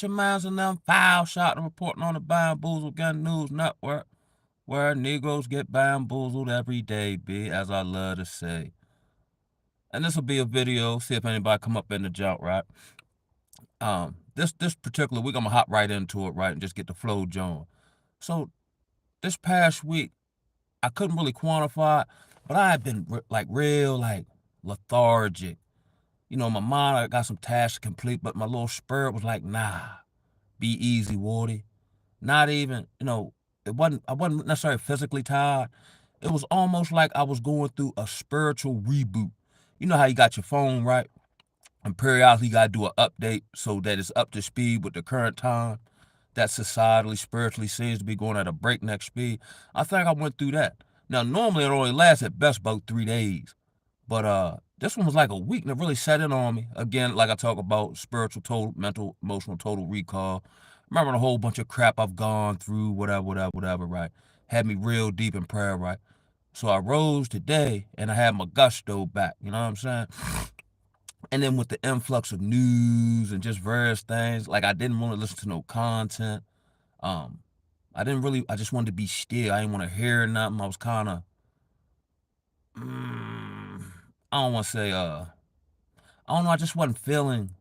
Mans and them foul shot and reporting on the Bamboozled Gun News Network, where Negroes get bamboozled every day, B, as I love to say. And this will be a video, see if anybody come up in the jump, right? This particular week, I'm gonna hop right into it, right, and just get the flow going. So this past week, I couldn't really quantify it, but I had been like real, like lethargic. You know, my mind, I got some tasks to complete, but my little spirit was like, nah, be easy, Wardy. Not even, I wasn't necessarily physically tired. It was almost like I was going through a spiritual reboot. You know how you got your phone, right? And periodically you got to do an update so that it's up to speed with the current time that societally, spiritually seems to be going at a breakneck speed. I think I went through that. Now, normally it only lasts at best about 3 days. But this one was like a week and it really set in on me. Again, like I talk about spiritual total, mental, emotional total recall. Remembering a whole bunch of crap I've gone through, whatever, right? Had me real deep in prayer, right? So I rose today and I had my gusto back, you know what I'm saying? And then with the influx of news and just various things, like I didn't want to listen to no content. Um, I just wanted to be still. I didn't want to hear nothing. I was kind of, I don't want to say, I don't know, I just wasn't feeling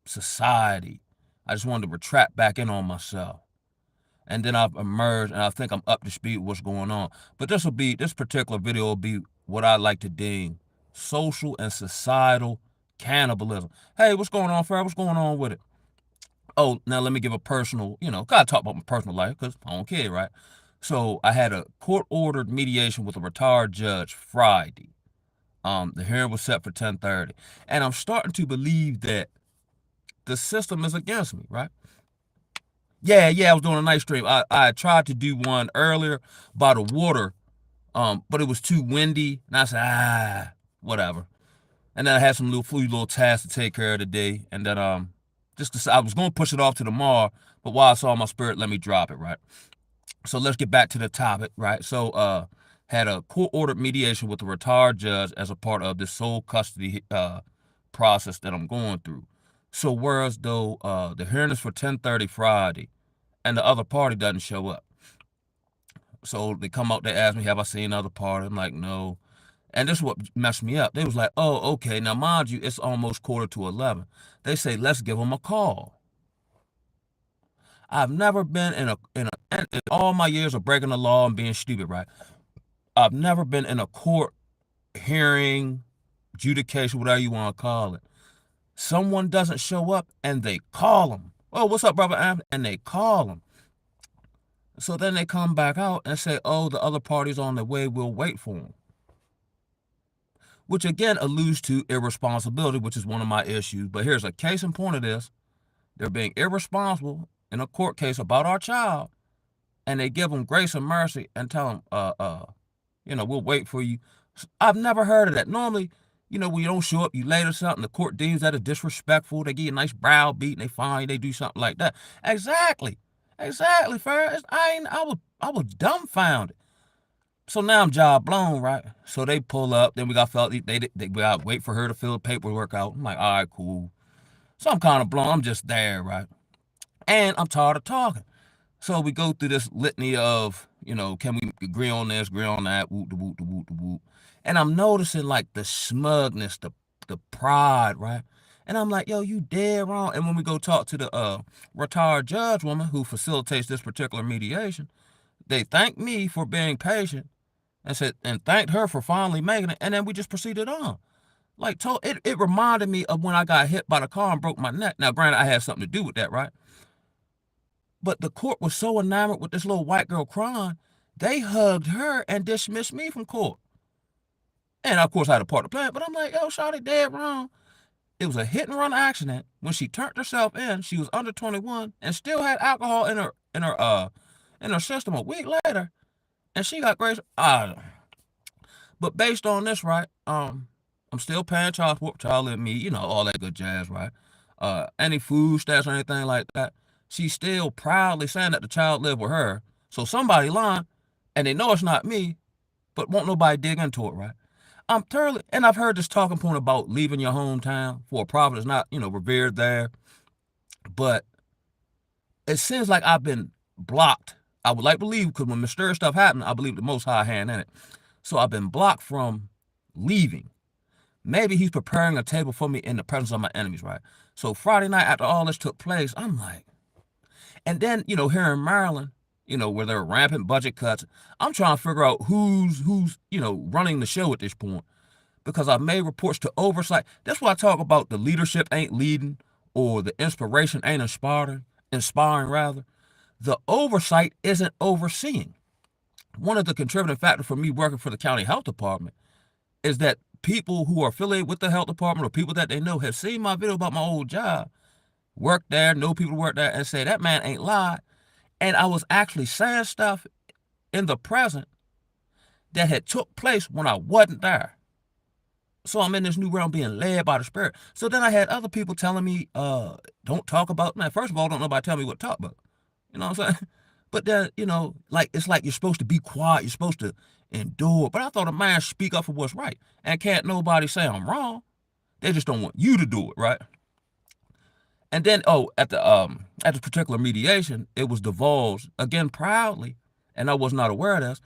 society. I just wanted to retract back in on myself. And then I've emerged and I think I'm up to speed with what's going on. But this particular video will be what I like to deem social and societal cannibalism. Hey, what's going on, Fred? What's going on with it? Oh, now let me give a personal, gotta talk about my personal life because I don't care, right? So I had a court-ordered mediation with a retired judge Friday. The hearing was set for 10:30. And I'm starting to believe that the system is against me, right? Yeah, I was doing a night stream. I tried to do one earlier by the water, but it was too windy. And I said, whatever. And then I had some little tasks to take care of today. And then I was going to push it off to tomorrow, but while I saw my spirit, let me drop it, right? So let's get back to the topic, right? So had a court-ordered mediation with a retired judge as a part of this sole custody process that I'm going through. So whereas though the hearing is for 10:30 Friday, and the other party doesn't show up, so they come out, they ask me, have I seen the other party? I'm like, no. And this is what messed me up. They was like, oh, okay. Now, mind you, it's almost 10:45. They say, let's give them a call. I've never been in all my years of breaking the law and being stupid, right? I've never been in a court hearing, adjudication, whatever you want to call it. Someone doesn't show up and they call them. Oh, what's up, brother Anthony? And they call them. So then they come back out and say, oh, the other party's on the way, we'll wait for them. Which again alludes to irresponsibility, which is one of my issues. But here's a case in point of this. They're being irresponsible in a court case about our child, and they give them grace and mercy and tell them, we'll wait for you. I've never heard of that. Normally, when you don't show up, you late or something, the court deems that as disrespectful. They give you a nice browbeat and they fine you, they do something like that. Exactly, Ferris. I was dumbfounded. So now I'm job blown, right? So they pull up, then we got we got to wait for her to fill the paperwork out. I'm like, all right, cool. So I'm kind of blown. I'm just there, right? And I'm tired of talking. So we go through this litany of, can we agree on this, agree on that, whoop, the whoop, the whoop, the whoop. And I'm noticing like the smugness, the pride, right? And I'm like, yo, you dead wrong. And when we go talk to the retired judge woman who facilitates this particular mediation, they thank me for being patient and thanked her for finally making it. And then we just proceeded on. Like, it reminded me of when I got hit by the car and broke my neck. Now, granted, I had something to do with that, right? But the court was so enamored with this little white girl crying, they hugged her and dismissed me from court. And of course, I had a part to play, but I'm like, yo, shawty dead wrong. It was a hit and run accident. When she turned herself in, she was under 21 and still had alcohol in her system a week later, and she got grace. But based on this, right? I'm still paying child support, child and me, all that good jazz, right? Any food stamps or anything like that. She's still proudly saying that the child lived with her. So somebody lying, and they know it's not me, but won't nobody dig into it, right? I'm thoroughly, and I've heard this talking point about leaving your hometown for a prophet is not, revered there. But it seems like I've been blocked. I would like to believe, because when mysterious stuff happened, I believe the Most High hand in it. So I've been blocked from leaving. Maybe he's preparing a table for me in the presence of my enemies, right? So Friday night, after all this took place, I'm like, and then, here in Maryland, where there are rampant budget cuts, I'm trying to figure out who's running the show at this point, because I've made reports to oversight. That's why I talk about the leadership ain't leading, or the inspiration ain't inspiring rather. The oversight isn't overseeing. One of the contributing factors for me working for the county health department is that people who are affiliated with the health department, or people that they know, have seen my video about my old job, work there, know people who work there, and say that man ain't lied. And I was actually saying stuff in the present that had took place when I wasn't there. So I'm in this new realm being led by the Spirit. So then I had other people telling me, don't talk about, man, first of all, don't nobody tell me what to talk about. You know what I'm saying? But then, it's like you're supposed to be quiet, you're supposed to endure. But I thought a man speak up for what's right. And can't nobody say I'm wrong. They just don't want you to do it, right? And then, at the particular mediation, it was divulged again proudly, and I was not aware of this.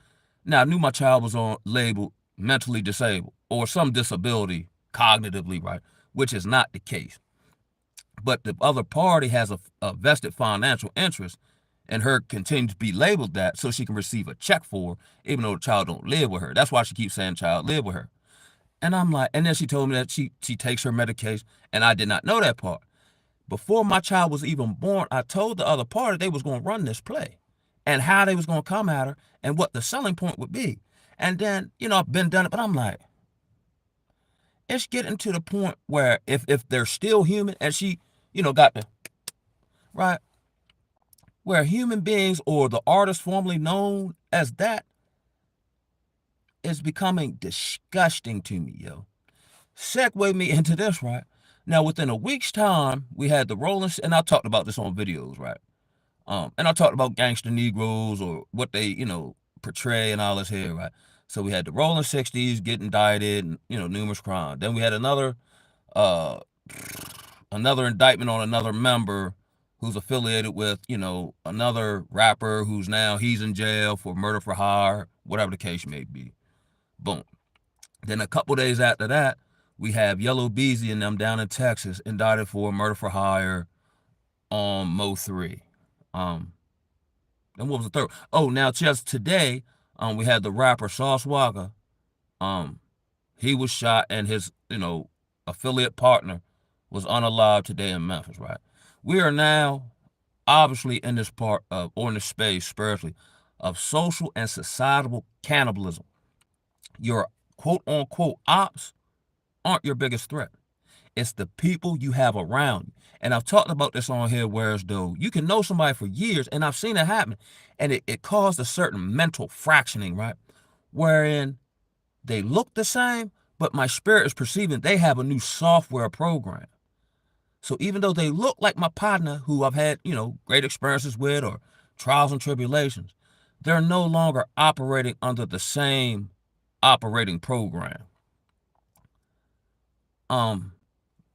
Now I knew my child was on labeled mentally disabled or some disability cognitively, right? Which is not the case. But the other party has a vested financial interest in her continue to be labeled that, so she can receive a check for her, even though the child don't live with her. That's why she keeps saying child live with her. And I'm like, and then she told me that she takes her medication, and I did not know that part. Before my child was even born, I told the other party they was going to run this play and how they was going to come at her and what the selling point would be. And then, I've been done it, but I'm like, it's getting to the point where if they're still human, and she, got the, right, where human beings or the artist formerly known as that is becoming disgusting to me, yo. Segue me into this, right? Now, within a week's time, we had the Rolling, and I talked about this on videos, right? And I talked about gangster Negroes or what they, portray and all this here, right? So we had the Rolling 60s getting indicted and, numerous crimes. Then we had another indictment on another member who's affiliated with, another rapper who's now he's in jail for murder for hire, whatever the case may be. Boom. Then a couple days after that, we have Yellow Beezy and them down in Texas indicted for murder for hire on Mo 3. And what was the third? Oh, now just today, we had the rapper Sauce Walker. He was shot, and his, affiliate partner was unalive today in Memphis, right? We are now obviously in this part of, or in this space spiritually, of social and societal cannibalism. Your quote unquote ops aren't your biggest threat. It's the people you have around you. And I've talked about this on here, whereas though you can know somebody for years, and I've seen it happen, and it caused a certain mental fractioning, right? Wherein they look the same, but my spirit is perceiving they have a new software program. So even though they look like my partner who I've had, great experiences with or trials and tribulations, they're no longer operating under the same operating program. When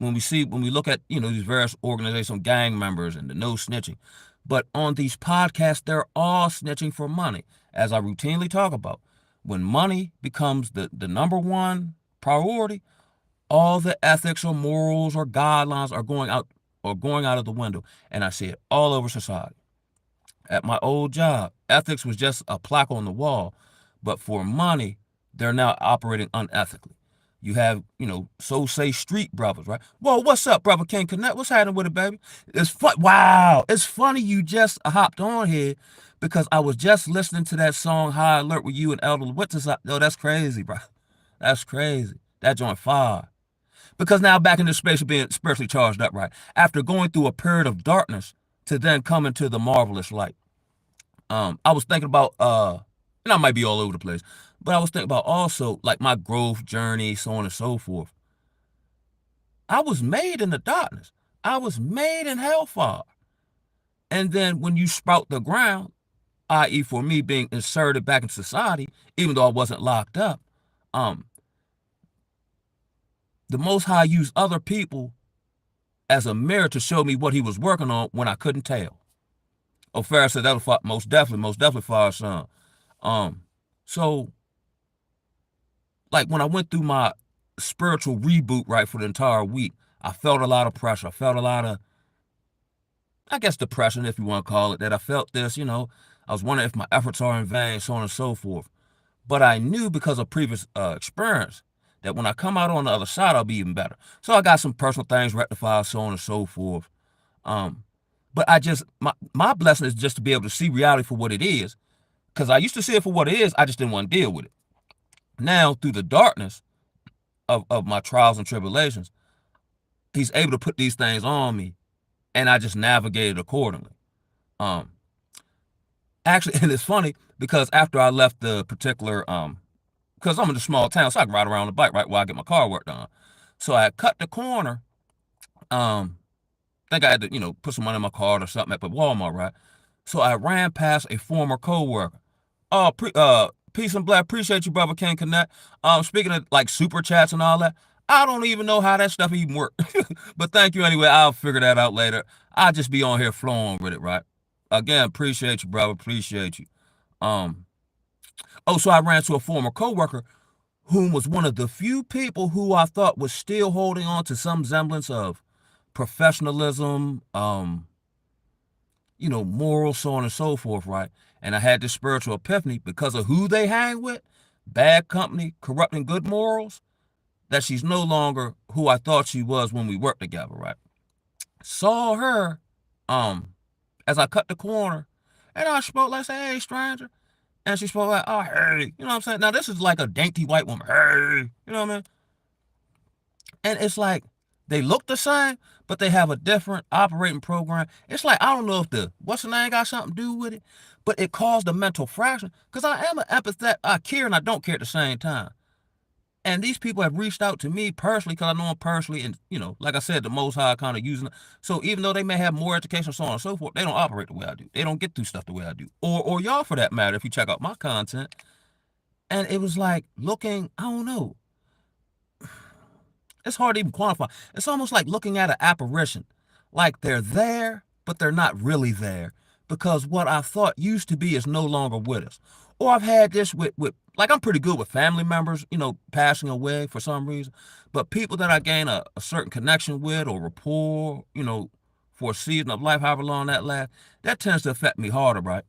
we look at, these various organizational gang members and the no snitching, but on these podcasts, they're all snitching for money. As I routinely talk about, when money becomes the number one priority, all the ethics or morals or guidelines are going out of the window. And I see it all over society. At my old job, ethics was just a plaque on the wall, but for money, they're now operating unethically. You have, so say street brothers, right? Whoa, what's up, brother King Connect? What's happening with it, baby? It's fun. Wow, it's funny you just hopped on here, because I was just listening to that song High Alert with you and Elder Witness. Yo, that's crazy, bro. That's crazy. That joint fire. Because now back in this space of being spiritually charged up, right? After going through a period of darkness to then come into the marvelous light. I was thinking about, and I might be all over the place, but I was thinking about also like my growth journey, so on and so forth. I was made in the darkness. I was made in hellfire. And then when you sprout the ground, i.e. for me being inserted back in society, even though I wasn't locked up, the Most High used other people as a mirror to show me what he was working on when I couldn't tell. Oh, Farrah said that was most definitely for our son. Um, so like when I went through my spiritual reboot right for the entire week, I felt a lot of pressure. I felt a lot of, I guess, depression, if you want to call it that. I felt this, I was wondering if my efforts are in vain, so on and so forth. But I knew because of previous experience that when I come out on the other side, I'll be even better. So I got some personal things rectified, so on and so forth. Um, but my blessing is just to be able to see reality for what it is. Because I used to see it for what it is, I just didn't want to deal with it. Now, through the darkness of my trials and tribulations, he's able to put these things on me, and I just navigated accordingly. Um, Actually, and it's funny because after I left the particular, because I'm in a small town, so I can ride around on the bike right while I get my car work done. So I cut the corner. Think I had to, put some money in my card or something at the Walmart, right? So I ran past a former coworker. Oh, peace and bless. Appreciate you, brother King Connect. Speaking of like super chats and all that, I don't even know how that stuff even works. But thank you anyway. I'll figure that out later. I'll just be on here flowing with it, right? Again, appreciate you, brother. Appreciate you. Um, so I ran to a former coworker whom was one of the few people who I thought was still holding on to some semblance of professionalism, moral, so on and so forth, right? And I had this spiritual epiphany because of who they hang with, bad company, corrupting good morals, that she's no longer who I thought she was when we worked together, right? Saw her, as I cut the corner, and I spoke like, say, hey, stranger. And she spoke like, oh, hey, you know what I'm saying? Now, this is like a dainty white woman, hey, you know what I mean? And it's like they look the same, but they have a different operating program. It's like I don't know if the what's the name got something to do with it, but it caused a mental fraction. Because I am an empathetic, I care and I don't care at the same time. And these people have reached out to me personally because I know them personally, and like I said, the Most High kind of using it. So even though they may have more education, so on and so forth, they don't operate the way I do. They don't get through stuff the way I do, or y'all for that matter. If you check out my content, and it was like looking, I don't know, it's hard to even quantify. It's almost like looking at an apparition. Like they're there, but they're not really there. Because what I thought used to be is no longer with us. Or I've had this with like I'm pretty good with family members, passing away for some reason. But people that I gain a certain connection with or rapport, for a season of life, however long that lasts, that tends to affect me harder, right?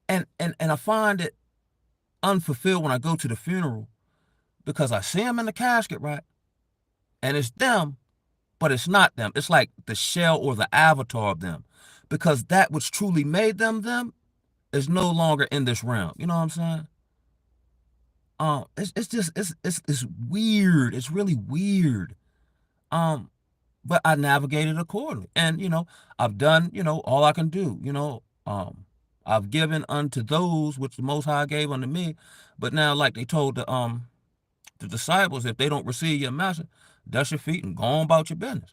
And I find it unfulfilled when I go to the funeral because I see them in the casket, right? And it's them, but it's not them. It's like the shell or the avatar of them. Because that which truly made them is no longer in this realm. You know what I'm saying? It's just it's weird. It's really weird. Um, but I navigated accordingly. And I've done, all I can do, I've given unto those which the Most High gave unto me. But now, like they told the disciples, if they don't receive your message, dust your feet and go on about your business.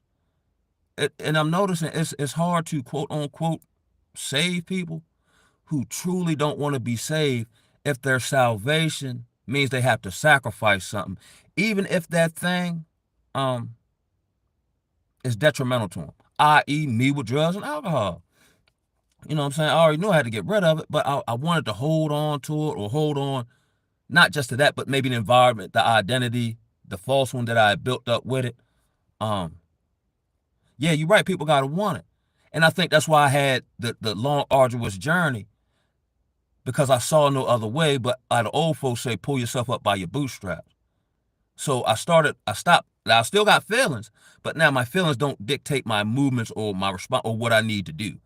And I'm noticing it's hard to quote unquote save people who truly don't want to be saved if their salvation means they have to sacrifice something, even if that thing um is detrimental to them, i.e., me with drugs and alcohol. You know what I'm saying? I already knew I had to get rid of it, but I wanted to hold on to it or hold on not just to that, but maybe the environment, the identity, the false one that I had built up with it. Um, yeah, you're right. People gotta want it, and I think that's why I had the long, arduous journey because I saw no other way. But the old folks say, pull yourself up by your bootstraps. So I stopped. Now I still got feelings, but now my feelings don't dictate my movements or my response or what I need to do.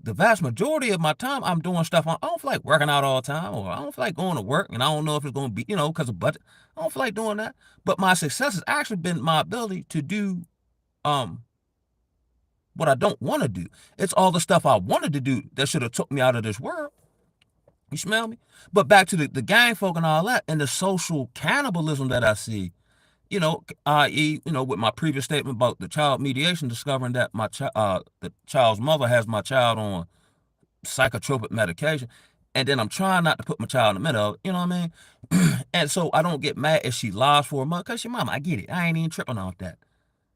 The vast majority of my time, I'm doing stuff. I don't feel like working out all the time, or I don't feel like going to work, and I don't know if it's going to be, because of budget. I don't feel like doing that. But my success has actually been my ability to do um what I don't want to do. It's all the stuff I wanted to do that should have took me out of this world. You smell me? But back to the gang folk and all that, and the social cannibalism that I see. I.e., with my previous statement about the child mediation, discovering that the child's mother has my child on psychotropic medication, and then I'm trying not to put my child in the middle of it, you know what I mean? And so I don't get mad if she lies for a month, because your mama, I get it. I ain't even tripping off that,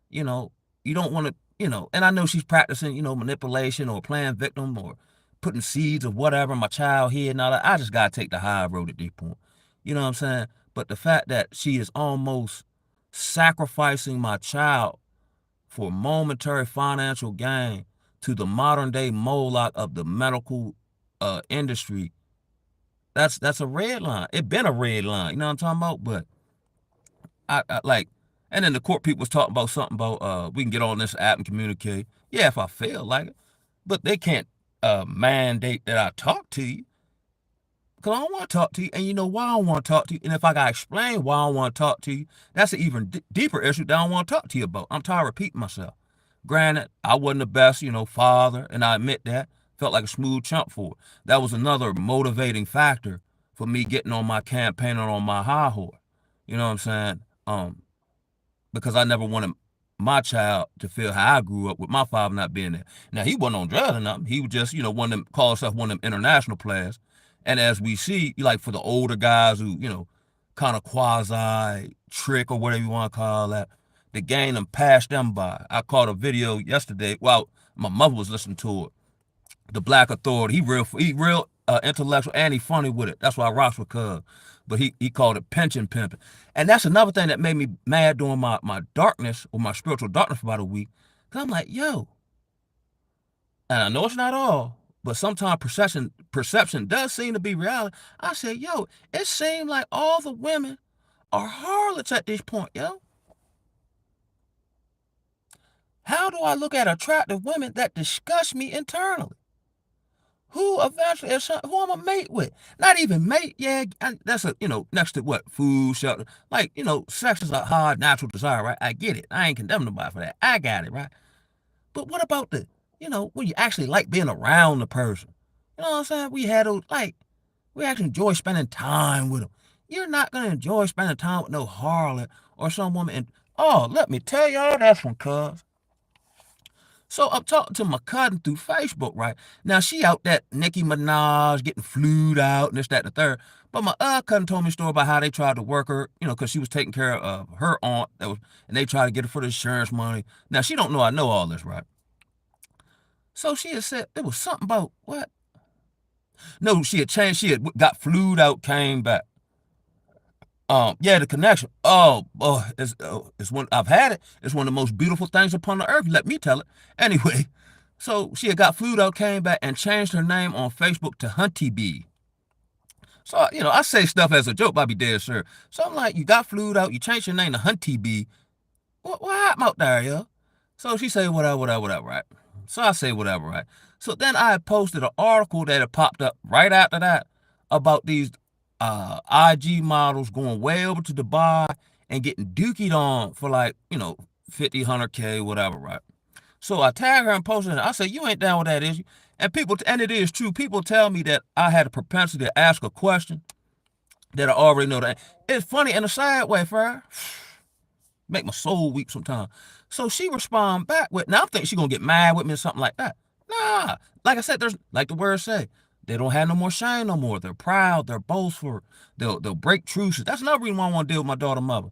you know. You don't want to, and I know she's practicing, manipulation or playing victim or putting seeds of whatever in my child here and all that. I just gotta take the high road at this point. You know what I'm saying? But the fact that she is almost sacrificing my child for momentary financial gain to the modern day Moloch of the medical industry, that's a red line. It been a red line, you know what I'm talking about? But I like, and then the court people was talking about something about we can get on this app and communicate. Yeah, if I feel like it, but they can't mandate that I talk to you because I don't want to talk to you, and you know why I don't want to talk to you. And if I gotta explain why I don't want to talk to you, that's an even deeper issue that I don't want to talk to you about. I'm tired of repeating myself. Granted, I wasn't the best, father, and I admit that. Felt like a smooth chump for it. That was another motivating factor for me getting on my campaign and on my high horse. You know what I'm saying? Because I never wanted my child to feel how I grew up with my father not being there. Now he wasn't on drugs or nothing. He was just, one of them call himself one of them international players. And as we see, like for the older guys who, kind of quasi trick or whatever you want to call that, the game them passed them by. I caught a video yesterday. Well, my mother was listening to it. The Black Authority. He real intellectual and he funny with it. That's why I rocks with Cub. But he called it pension pimping. And that's another thing that made me mad during my darkness or my spiritual darkness for about a week. Cause I'm like, yo, and I know it's not all, but sometimes perception does seem to be reality. I said, yo, it seemed like all the women are harlots at this point, yo. How do I look at attractive women that disgust me internally? Who eventually is who I'm a mate with? Not even mate. Yeah, that's a next to what food, shelter. Like sex is a hard natural desire, right? I get it. I ain't condemning nobody for that. I got it, right? But what about the when you actually like being around the person? You know what I'm saying? We had those like we actually enjoy spending time with them. You're not gonna enjoy spending time with no harlot or some woman. And oh, let me tell y'all that's one, cuz. So I'm talking to my cousin through Facebook, right? Now she out that Nicki Minaj getting flued out and this, that, and the third. But my other cousin told me a story about how they tried to work her, because she was taking care of her aunt and they tried to get her for the insurance money. Now she don't know I know all this, right? So she had said it was something about what? No, she had changed. She had got flued out, came back. Yeah, the connection. Oh, it's one I've had it. It's one of the most beautiful things upon the earth. Let me tell it. Anyway, so she had got flued out, came back, and changed her name on Facebook to Hunty B. So I say stuff as a joke, but I be dead sure. So I'm like, you got flued out, you changed your name to Hunty B. What happened out there, yo? So she say whatever, right? So I say whatever, right? So then I had posted an article that had popped up right after that about these IG models going way over to Dubai and getting dookied on for like, 50, 100K, whatever, right? So I tag her and posted it. I said, you ain't down with that, is you? And it is true. People tell me that I had a propensity to ask a question that I already know that. It's funny in a sad way, Fry. Make my soul weep sometimes. So she respond back with, now I'm thinking she gonna get mad with me or something like that. Nah, like I said, there's like the words say, they don't have no more shame no more. They're proud, they're boastful, they'll break truces. That's another reason why I want to deal with my daughter mother.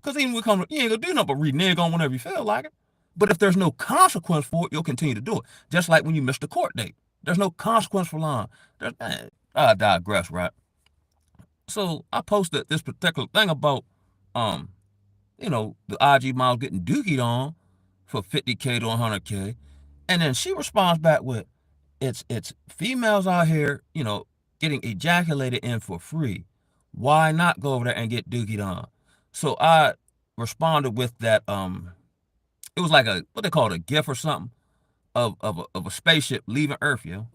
Cause even when we come, you ain't gonna do nothing but renege on whenever you feel like it. But if there's no consequence for it, you'll continue to do it. Just like when you miss the court date. There's no consequence for lying. I digress, right? So I posted this particular thing about um the IG model getting dookied on for 50K to 100K. And then she responds back with, it's females out here, getting ejaculated in for free. Why not go over there and get dookied on? So I responded with that, it was like what they call it, a gift or something of a spaceship leaving Earth, yo.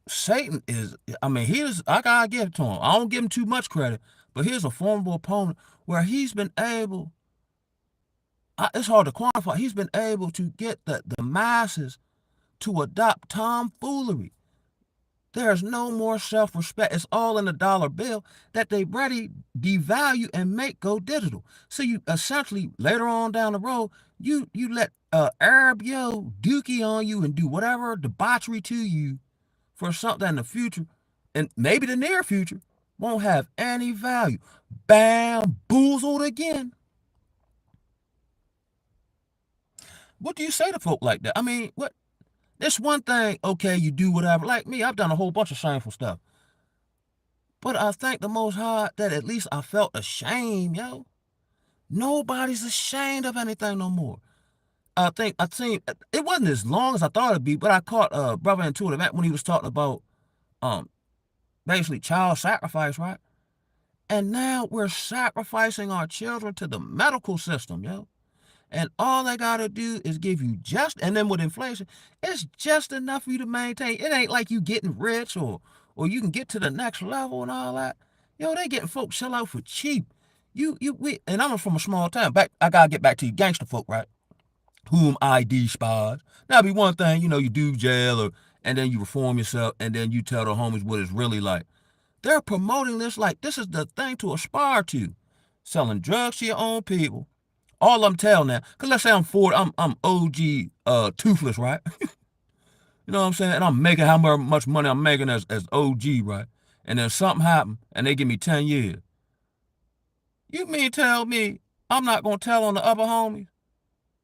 Satan is, I mean, I gotta give it to him. I don't give him too much credit, but here's a formidable opponent where he's been able, it's hard to quantify, he's been able to get the masses to adopt tomfoolery. There's no more self-respect. It's all in the dollar bill that they ready devalue and make go digital. So you essentially later on down the road, you let Arab dookie on you and do whatever debauchery to you for something in the future, and maybe the near future, won't have any value. Bamboozled again. What do you say to folk like that? I mean, what? It's one thing, okay, you do whatever. Like me, I've done a whole bunch of shameful stuff. But I thank the Most High that at least I felt ashamed, yo. Nobody's ashamed of anything no more. I seen it wasn't as long as I thought it'd be, but I caught brother Intuitive when he was talking about um basically child sacrifice, right? And now we're sacrificing our children to the medical system, yo. And all they gotta do is give you just, and then with inflation, it's just enough for you to maintain. It ain't like you getting rich or you can get to the next level and all that. Yo, they getting folks sell out for cheap. And I'm from a small town. Back, I gotta get back to you gangster folk, right? Whom I despise. Now, be one thing, you do jail and then you reform yourself and then you tell the homies what it's really like. They're promoting this like this is the thing to aspire to. Selling drugs to your own people. All I'm telling now, because let's say I'm 40, I'm OG toothless, right? You know what I'm saying? And I'm making how much money I'm making as OG, right? And then something happened and they give me 10 years. You mean tell me I'm not gonna tell on the other homies?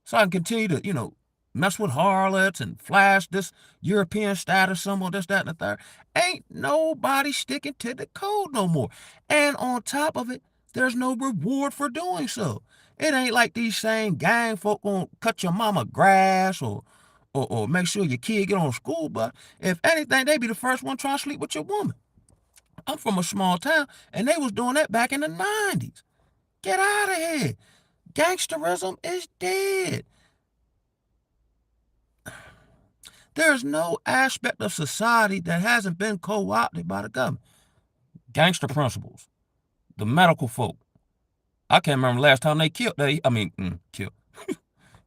So I can continue to, mess with harlots and flash this European status, someone, this, that, and the third. Ain't nobody sticking to the code no more. And on top of it, there's no reward for doing so. It ain't like these same gang folk gonna cut your mama grass or make sure your kid get on a school bus. If anything, they be the first one trying to sleep with your woman. I'm from a small town, and they was doing that back in the 90s. Get out of here. Gangsterism is dead. There's no aspect of society that hasn't been co-opted by the government. Gangster principles, the medical folk. I can't remember the last time they killed,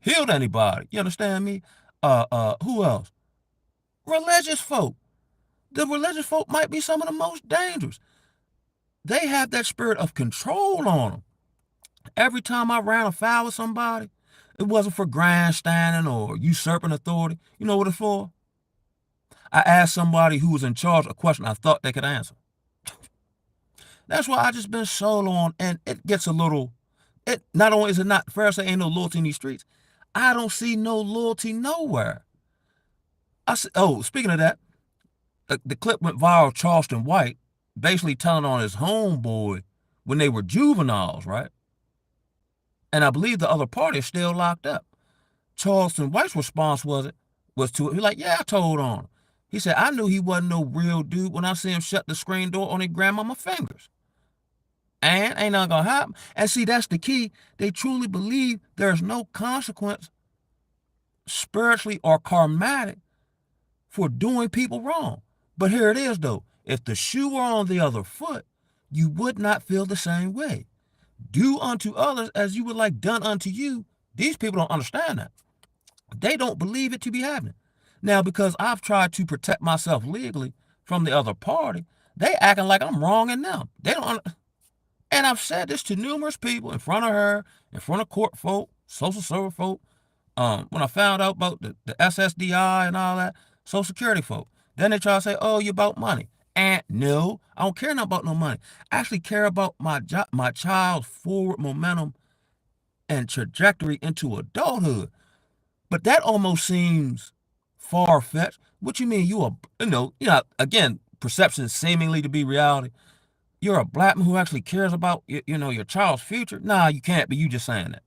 healed anybody. You understand me? Who else? Religious folk. The religious folk might be some of the most dangerous. They have that spirit of control on them. Every time I ran afoul with somebody, it wasn't for grandstanding or usurping authority. You know what it's for? I asked somebody who was in charge a question I thought they could answer. That's why I just been solo on, and it gets a little. It not only is it not fair to say ain't no loyalty in these streets, I don't see no loyalty nowhere. Speaking of that, the clip went viral. Charleston White basically telling on his homeboy when they were juveniles, right? And I believe the other party is still locked up. Charleston White's response was to it. He like, yeah, I told on him. He said, I knew he wasn't no real dude when I see him shut the screen door on his grandmama fingers. And ain't nothing gonna happen. And see, that's the key. They truly believe there's no consequence spiritually or karmatic for doing people wrong. But here it is though. If the shoe were on the other foot, you would not feel the same way. Do unto others as you would like done unto you. These people don't understand that. They don't believe it to be happening. Now, because I've tried to protect myself legally from the other party, they acting like I'm wronging them. They don't. And I've said this to numerous people in front of her, in front of court folk, social service folk. When I found out about the SSDI and all that, Social Security folk, then they try to say, "Oh, you about money." And no, I don't care nothing about no money. I actually care about my child's forward momentum and trajectory into adulthood. But that almost seems far fetched. What you mean? Again, perception seemingly to be reality. You're a black man who actually cares about your child's future. Nah, you can't be. You just saying that.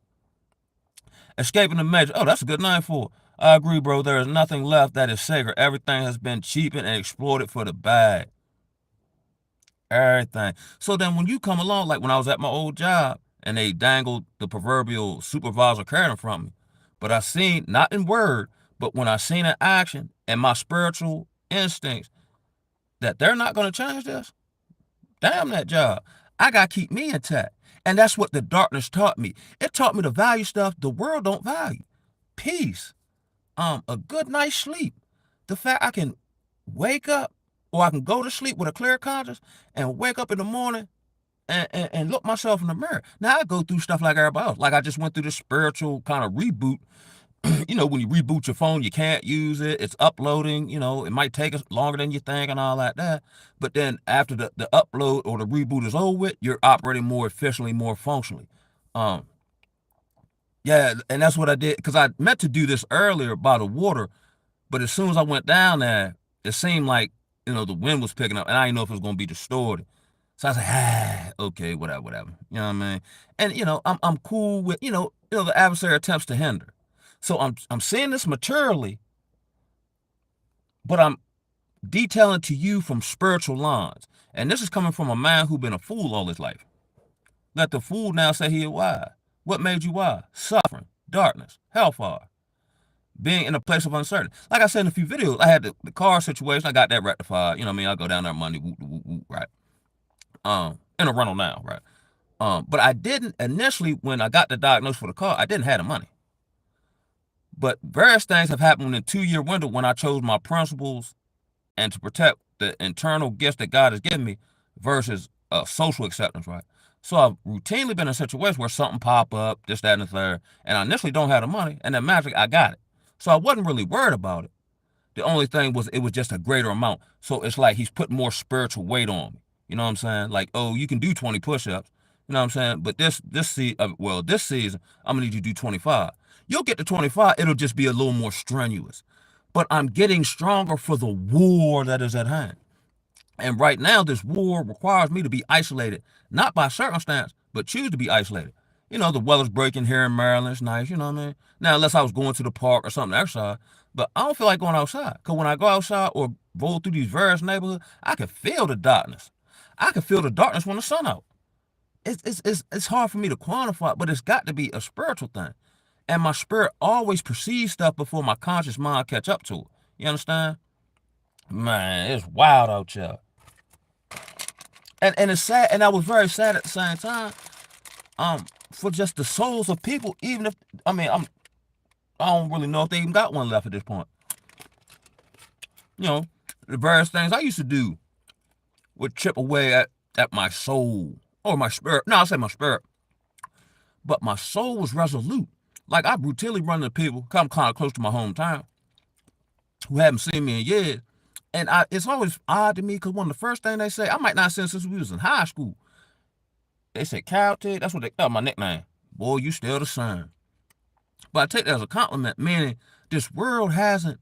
Escaping the measure. Oh, that's a good name for it. I agree, bro. There is nothing left that is sacred. Everything has been cheapened and exploited for the bag. Everything. So then when you come along, like when I was at my old job and they dangled the proverbial supervisor carrot from me, but I seen, not in word, but when I seen in action and my spiritual instincts that they're not going to change this, damn that job. I got to keep me intact. And that's what the darkness taught me. It taught me to value stuff the world don't value. Peace. A good night's sleep. The fact I can wake up or I can go to sleep with a clear conscience and wake up in the morning and look myself in the mirror. Now I go through stuff like everybody else. Like I just went through this spiritual kind of reboot. When you reboot your phone, you can't use it. It's uploading. It might take us longer than you think and all that. But then after the upload or the reboot is over with, you're operating more efficiently, more functionally. Um, Yeah, and that's what I did because I meant to do this earlier by the water, but as soon as I went down there, it seemed like the wind was picking up, and I didn't know if it was going to be distorted. So I was like, okay, whatever, whatever. You know what I mean? And I'm cool with the adversary attempts to hinder. So I'm seeing this materially, but I'm detailing to you from spiritual lines. And this is coming from a man who been a fool all his life. Let the fool now say he is wise. What made you wise? Suffering, darkness, hellfire, being in a place of uncertainty. Like I said in a few videos, I had the car situation. I got that rectified. You know what I mean? I go down there Monday, whoop, whoop, whoop, right? In a rental now, right? But I didn't initially when I got the diagnosis for the car. I didn't have the money. But various things have happened in a 2-year window when I chose my principles and to protect the internal gifts that God has given me versus social acceptance, right? So I've routinely been in a situation where something pop up, this, that, and the third, and I initially don't have the money, and then magically I got it. So I wasn't really worried about it. The only thing was it was just a greater amount. So it's like he's putting more spiritual weight on me. You know what I'm saying? Like, oh, you can do 20 push-ups. You know what I'm saying? But this season, I'm gonna need you to do 25. You'll get to 25. It'll just be a little more strenuous. But I'm getting stronger for the war that is at hand. And right now, this war requires me to be isolated, not by circumstance, but choose to be isolated. The weather's breaking here in Maryland. It's nice, you know what I mean? Now, unless I was going to the park or something to exercise, but I don't feel like going outside. Because when I go outside or roll through these various neighborhoods, I can feel the darkness. I can feel the darkness when the sun out. It's hard for me to quantify, but it's got to be a spiritual thing. And my spirit always perceives stuff before my conscious mind catch up to it. You understand? Man, it's wild out here. And it's sad, and I was very sad at the same time, for just the souls of people, even if I don't really know if they even got one left at this point. The various things I used to do would chip away at my soul or my spirit. No, I say my spirit. But my soul was resolute. Like I routinely run into people, cause I'm kind of close to my hometown, who haven't seen me in years. And it's always odd to me because one of the first things they say, I might not have seen since we was in high school. They say, Cal Tig, that's what they thought my nickname. Boy, you still the same. But I take that as a compliment, meaning this world hasn't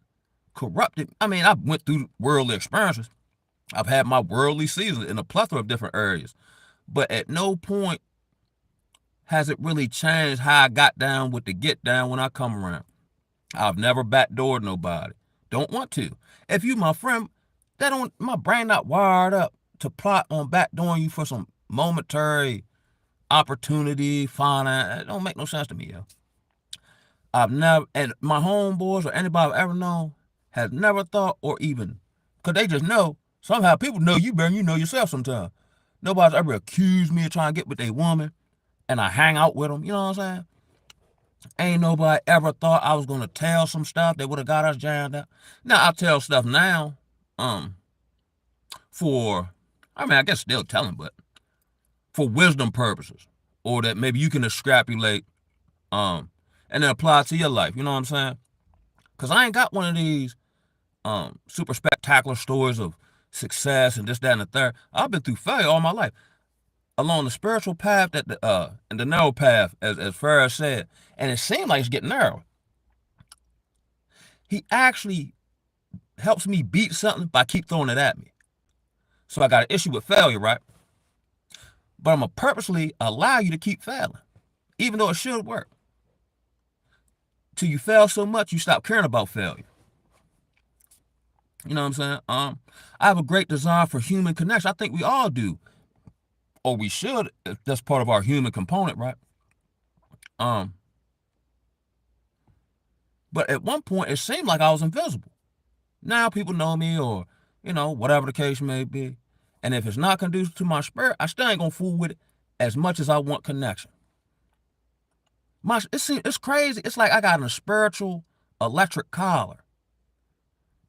corrupted. I mean, I've went through worldly experiences. I've had my worldly seasons in a plethora of different areas. But at no point has it really changed how I got down with the get down when I come around. I've never backdoored nobody. Don't want to. If you my friend, my brain not wired up to plot on backdooring you for some momentary opportunity, finance. It don't make no sense to me, yo. I've never, and my homeboys or anybody I've ever known has never thought or even, because they just know. Somehow people know you better than you know yourself sometimes. Nobody's ever accused me of trying to get with a woman and I hang out with them. You know what I'm saying? Ain't nobody ever thought I was going to tell some stuff that would have got us jammed up. Now, I tell stuff now I guess still telling, but for wisdom purposes. Or that maybe you can extrapolate and then apply it to your life. You know what I'm saying? Because I ain't got one of these super spectacular stories of success and this, that, and the third. I've been through failure all my life. Along the spiritual path and the narrow path, as Farrah said, and it seemed like it's getting narrow. He actually helps me beat something by keep throwing it at me. So I got an issue with failure, right? But I'm gonna purposely allow you to keep failing, even though it should work. Till you fail so much, you stop caring about failure. You know what I'm saying? I have a great desire for human connection. I think we all do. Or we should, if that's part of our human component, right? But at one point, it seemed like I was invisible. Now people know me, or whatever the case may be. And if it's not conducive to my spirit, I still ain't gonna fool with it as much as I want connection. It's crazy. It's like I got a spiritual electric collar.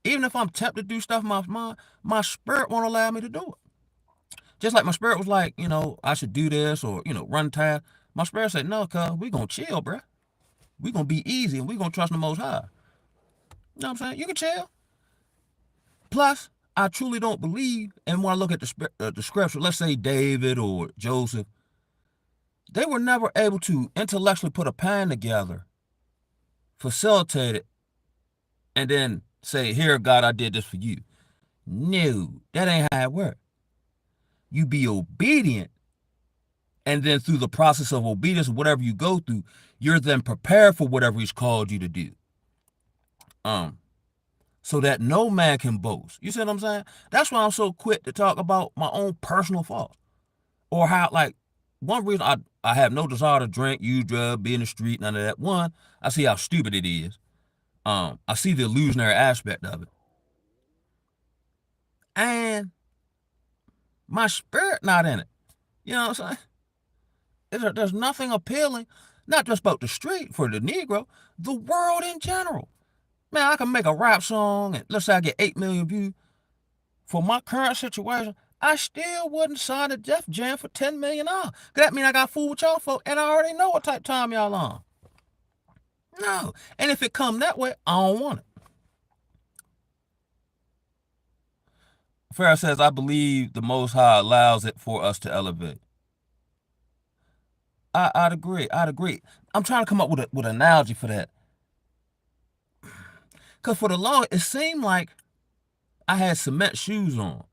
Even if I'm tempted to do stuff in my mind, my spirit won't allow me to do it. Just like my spirit was like, I should do this or, run time. My spirit said, no, cuz we gonna chill, bruh. We gonna be easy and we gonna trust the Most High. You know what I'm saying? You can chill. Plus, I truly don't believe, and when I look at the scripture, let's say David or Joseph, They were never able to intellectually put a plan together, facilitate it, and then say, "Here, God, I did this for you." No, that ain't how it works. You be obedient, and then through the process of obedience, whatever you go through, you're then prepared for whatever He's called you to do. Um, so that no man can boast. You see what I'm saying? That's why I'm so quick to talk about my own personal faults. Or how, like, one reason I have no desire to drink, use drugs, be in the street, none of that. One, I see how stupid it is. I see the illusionary aspect of it. And my spirit not in it. You know what I'm saying? There's nothing appealing, not just about the street for the Negro, the world in general. Man, I can make a rap song and let's say I get 8 million views. For my current situation, I still wouldn't sign a Def Jam for $10 million. Cause that mean I got fool with y'all folk, and I already know what type of time y'all on. No. And if it come that way, I don't want it. Farrah says, I believe the Most High allows it for us to elevate. I'd agree. I'd agree. I'm trying to come up with an analogy for that. Because for the long, it seemed like I had cement shoes on.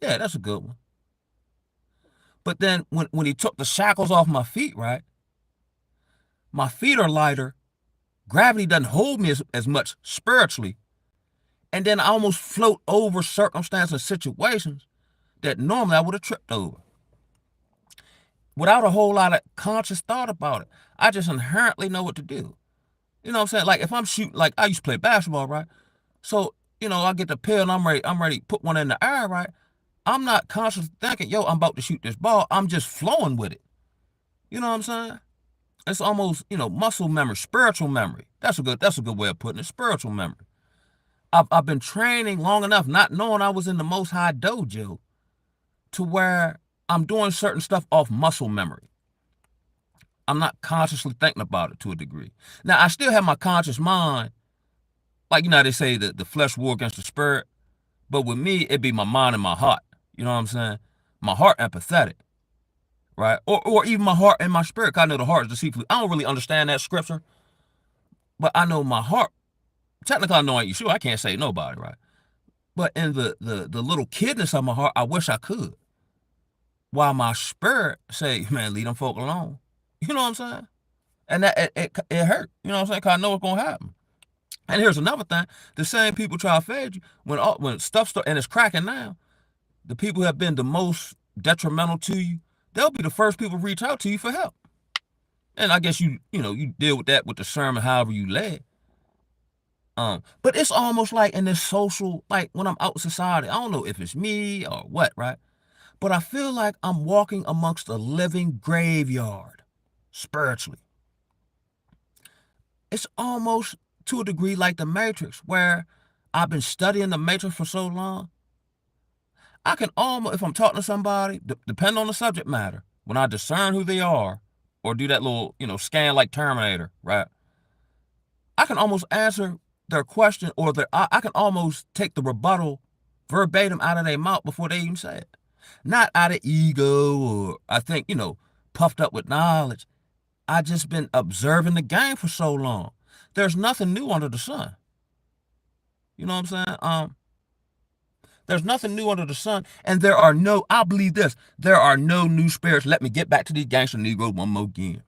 Yeah, that's a good one. But then when he took the shackles off my feet, right? My feet are lighter. Gravity doesn't hold me as much spiritually. And then I almost float over circumstances and situations that normally I would have tripped over. Without a whole lot of conscious thought about it. I just inherently know what to do. You know what I'm saying? Like if I'm shooting, like I used to play basketball, right? So, I get the pill and I'm ready to put one in the air, right? I'm not consciously thinking, yo, I'm about to shoot this ball. I'm just flowing with it. You know what I'm saying? It's almost, muscle memory, spiritual memory. That's a good way of putting it. Spiritual memory. I've been training long enough, not knowing I was in the Most High dojo, to where I'm doing certain stuff off muscle memory. I'm not consciously thinking about it to a degree. Now, I still have my conscious mind. Like, they say that the flesh war against the spirit. But with me, it'd be my mind and my heart. You know what I'm saying? My heart empathetic, right? Or even my heart and my spirit. 'Cause I know the heart is deceitful. I don't really understand that scripture. But I know my heart. Technically, I know I ain't sure. I can't say nobody, right? But in the little kidness of my heart, I wish I could. While my spirit say, man, leave them folk alone. You know what I'm saying? And that it hurt. You know what I'm saying? 'Cause I know it's gonna happen. And here's another thing: the same people try to fade you when stuff start and it's cracking now. The people who have been the most detrimental to you, they'll be the first people to reach out to you for help. And I guess you deal with that with the sermon, however you led. But it's almost like in this social, like when I'm out in society, I don't know if it's me or what, right? But I feel like I'm walking amongst a living graveyard, spiritually. It's almost to a degree like the Matrix, where I've been studying the Matrix for so long. I can almost, if I'm talking to somebody, depending on the subject matter, when I discern who they are, or do that little, scan like Terminator, right? I can almost answer their question, or I can almost take the rebuttal verbatim out of their mouth before they even say it. Not out of ego or I think, puffed up with knowledge. I just been observing the game for so long. There's nothing new under the sun. You know what I'm saying? There's nothing new under the sun, and I believe this, there are no new spirits. Let me get back to these gangster Negroes one more again.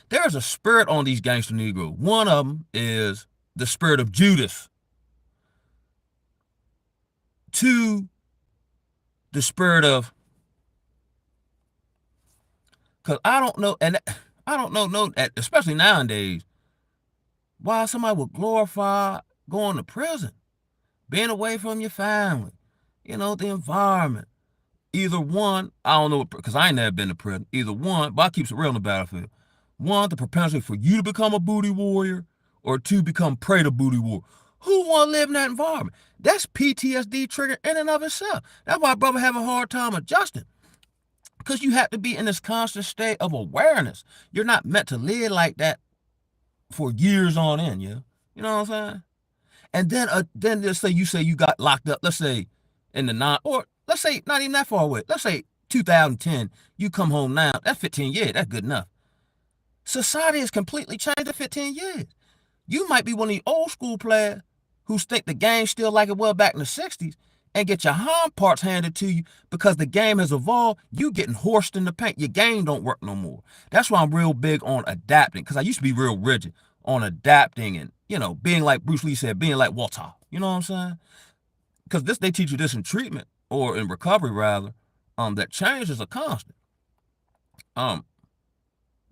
There is a spirit on these gangster Negroes. One of them is the spirit of Judas. Two, the spirit of, because I don't know, and I don't know, especially nowadays, why somebody would glorify going to prison, being away from your family, the environment. Either one, I don't know, because I ain't never been to prison. Either one, but I keeps it real on the battlefield. One, the propensity for you to become a booty warrior, or two, become prey to booty warrior. Who want to live in that environment? That's PTSD trigger in and of itself. That's why brother have a hard time adjusting. Because you have to be in this constant state of awareness. You're not meant to live like that for years on end, yeah? You know what I'm saying? And then let's say you got locked up, let's say in the or let's say not even that far away. Let's say 2010, you come home now, that's 15 years, that's good enough. Society has completely changed in 15 years. You might be one of the old school players who think the game still like it was back in the 60s and get your hind parts handed to you because the game has evolved. You getting horsed in the paint. Your game don't work no more. That's why I'm real big on adapting, because I used to be real rigid on adapting and, being like Bruce Lee said, being like Walter. You know what I'm saying? Because they teach you this in treatment, or in recovery rather, that change is a constant.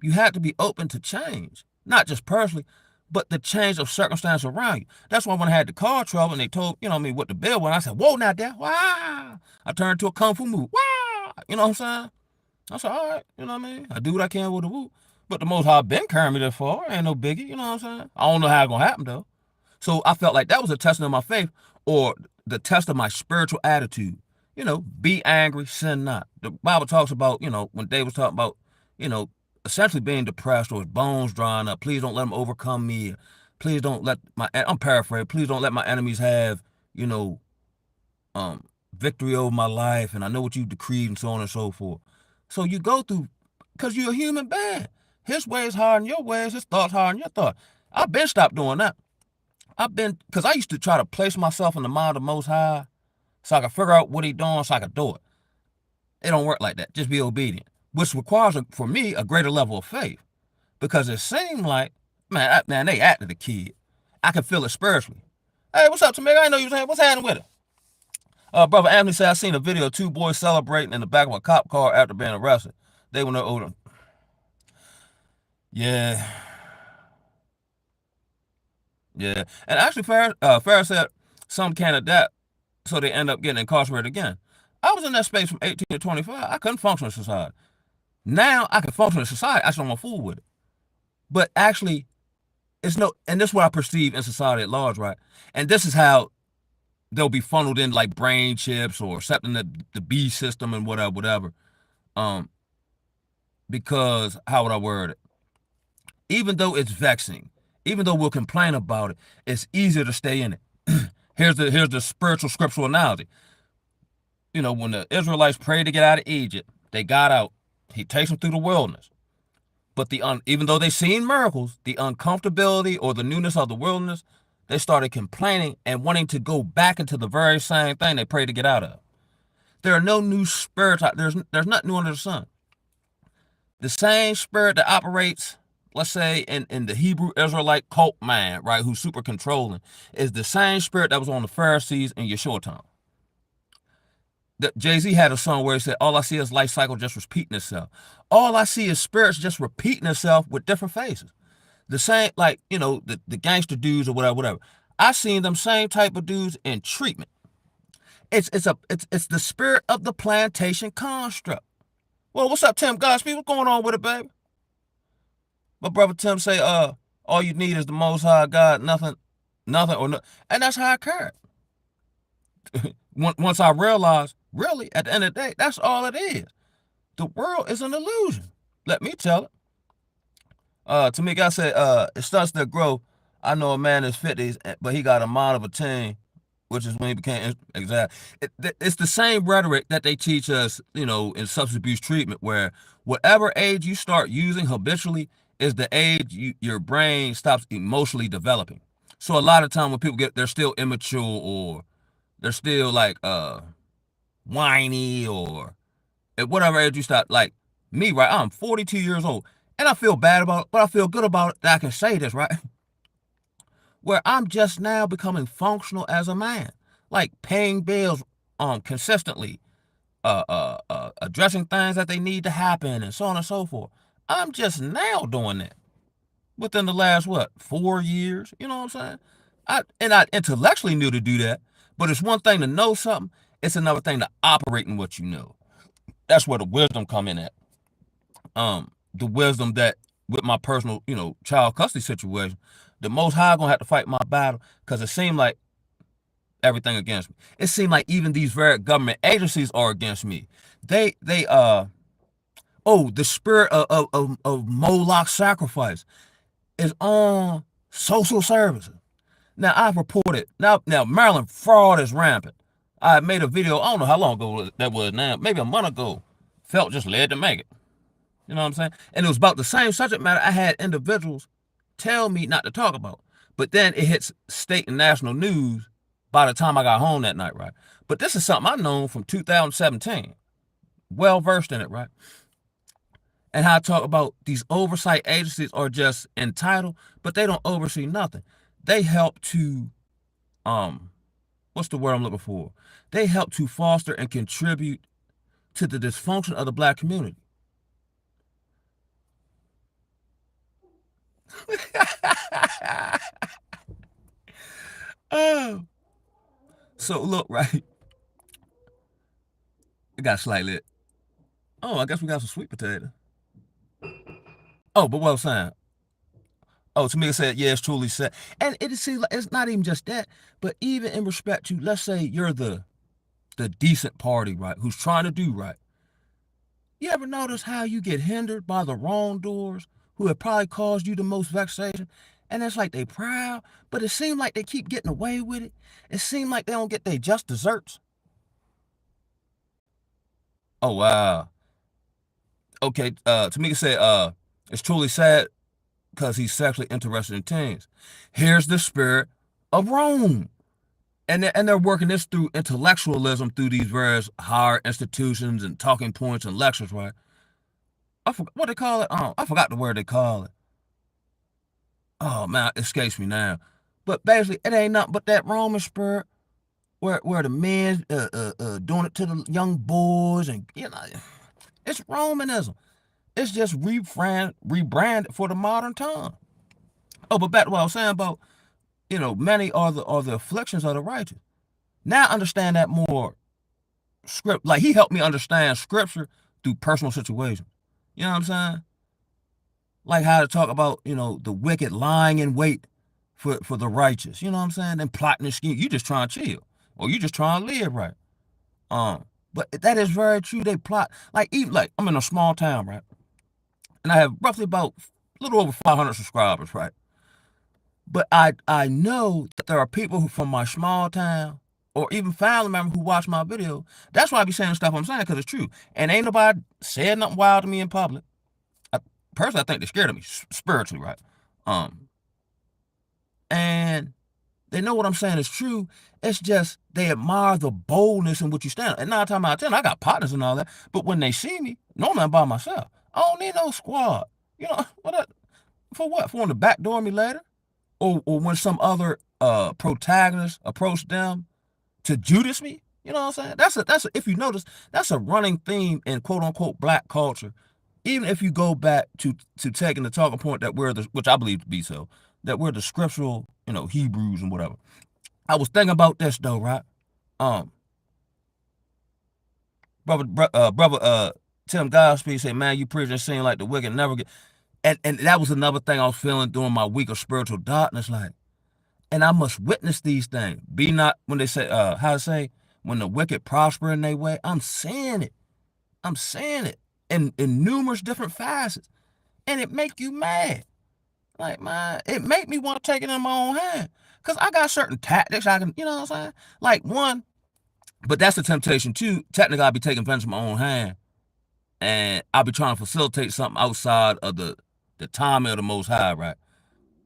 You have to be open to change, not just personally, but the change of circumstance around you. That's why when I had the car trouble and they told, me what the bill was, I said, whoa, now, Dad, wow. I turned to a kung fu move, wow. You know what I'm saying? I said, all right, you know what I mean? I do what I can with the woo. But the Most High been carrying me this far. Ain't no biggie, you know what I'm saying? I don't know how it's going to happen, though. So I felt like that was a testing of my faith, or the test of my spiritual attitude. Be angry, sin not. The Bible talks about, when David was talking about, essentially being depressed or his bones drying up. Please don't let them overcome me. Please don't let I'm paraphrasing, please don't let my enemies have, victory over my life. And I know what you decreed and so on and so forth. So you go through, because you're a human being. His ways higher than your ways, his thoughts higher than your thoughts. I've been stopped doing that. Because I used to try to place myself in the mind of the Most High so I could figure out what he doing so I could do it. It don't work like that. Just be obedient, which requires, for me, a greater level of faith. Because it seemed like, man, they acted a kid. I could feel it spiritually. Hey, what's up, Tamika? I didn't know you was here. What's happening with it? Brother Anthony said, I seen a video of two boys celebrating in the back of a cop car after being arrested. They were no older. Yeah. Yeah. And actually, Farrah said some can't adapt, so they end up getting incarcerated again. I was in that space from 18 to 25. I couldn't function in society. Now I can function in society. I just don't want to fool with it. But actually, and this is what I perceive in society at large, right? And this is how they'll be funneled in like brain chips or something, the B system and whatever. Because, how would I word it? Even though it's vexing, even though we'll complain about it, it's easier to stay in it. Here's the spiritual scriptural analogy. When the Israelites prayed to get out of Egypt, they got out. He takes them through the wilderness. But even though they seen miracles, the uncomfortability or the newness of the wilderness, they started complaining and wanting to go back into the very same thing they prayed to get out of. There are no new spirits. There's nothing new under the sun. The same spirit that operates, let's say, in the Hebrew Israelite cult man, right, who's super controlling, is the same spirit that was on the Pharisees in Yeshua time. Jay-Z had a song where he said, all I see is life cycle just repeating itself. All I see is spirits just repeating itself with different faces. The same, like, the gangster dudes or whatever. I seen them same type of dudes in treatment. It's the spirit of the plantation construct. Well, what's up, Tim Godspeed? What's going on with it, baby? My brother Tim say, all you need is the Most High God, nothing or no. And that's how I carry it. Once I realized, really, at the end of the day, that's all it is. The world is an illusion. Let me tell it. Tamika said, it starts to grow. I know a man in his 50s, but he got a mind of a teen, which is when he became exact. It's the same rhetoric that they teach us, in substance abuse treatment, where whatever age you start using habitually is the age your brain stops emotionally developing. So a lot of time when people they're still immature, or they're still like whiny, or at whatever age you stop, like me, right? I'm 42 years old, and I feel bad about it, but I feel good about it that I can say this, right? Where I'm just now becoming functional as a man, like paying bills consistently, addressing things that they need to happen, and so on and so forth. I'm just now doing that within the last 4 years. You know what I'm saying? I intellectually knew to do that, but it's one thing to know something. It's another thing to operate in what you know. That's where the wisdom come in at. The wisdom that with my personal, child custody situation, the Most High gonna have to fight my battle, because it seemed like everything against me. It seemed like even these very government agencies are against me. The spirit of Moloch sacrifice is on social services. Now I've reported now Maryland fraud is rampant. I made a video, I don't know how long ago that was now, maybe a month ago, felt just led to make it. You know what I'm saying? And it was about the same subject matter I had individuals tell me not to talk about. But then it hits state and national news by the time I got home that night, right? But this is something I've known from 2017, well versed in it, right? And how I talk about these oversight agencies are just entitled, but they don't oversee nothing. They help to, um, what's the word I'm looking for? They help to foster and contribute to the dysfunction of the black community. Oh, so look, right? It got slightly. Oh, I guess we got some sweet potato. Oh, but what I'm saying. Oh, Tamika said, yeah, it's truly sad. And it seems like it's not even just that, but even in respect to, let's say you're the decent party, right, who's trying to do right. You ever notice how you get hindered by the wrongdoers who have probably caused you the most vexation? And it's like they proud, but it seems like they keep getting away with it. It seems like they don't get their just desserts. Oh wow. Okay, Tamika said, it's truly sad because he's sexually interested in teens. Here's the spirit of Rome. And they're working this through intellectualism through these various higher institutions and talking points and lectures, right? I forgot what they call it. I forgot the word they call it. Oh man, it escapes me now. But basically, it ain't nothing but that Roman spirit where the men doing it to the young boys, and it's Romanism. It's just rebranded for the modern time. Oh, but back to what I was saying about many are the afflictions of the righteous. Now I understand that more script. Like he helped me understand scripture through personal situations. You know what I'm saying? Like how to talk about the wicked lying in wait for the righteous. You know what I'm saying? And plotting and scheme. You just trying to chill, or you just trying to live right. But that is very true. They plot like even like I'm in a small town, right? And I have roughly about a little over 500 subscribers, right? But I know that there are people who from my small town or even family members who watch my video. That's why I be saying stuff I'm saying because it's true. And ain't nobody said nothing wild to me in public. I, Personally, I think they're scared of me spiritually, right? Um, and they know what I'm saying is true. It's just they admire the boldness in which you stand. And 9 times out of 10, I got partners and all that. But when they see me, normally I'm by myself. I don't need no squad. What? For what? For them to backdoor me later? Or when some other protagonist approach them to Judas me. You know what I'm saying? That's if you notice, that's a running theme in quote unquote black culture. Even if you go back to taking the talking point that we're the which I believe to be so, that we're the scriptural, Hebrews and whatever. I was thinking about this though, right? Um, brother Tim Godspeed said, man, you preaching seem like the wicked never get and that was another thing I was feeling during my week of spiritual darkness, like. And I must witness these things. Be not when they say, how to say, when the wicked prosper in their way. I'm saying it. I'm saying it in numerous different facets. And it make you mad. Like, man, it make me want to take it in my own hand. Because I got certain tactics I can, you know what I'm saying? Like, one, but that's the temptation too. Technically, I'll be taking vengeance in my own hand. And I'll be trying to facilitate something outside of the timing of the Most High, right?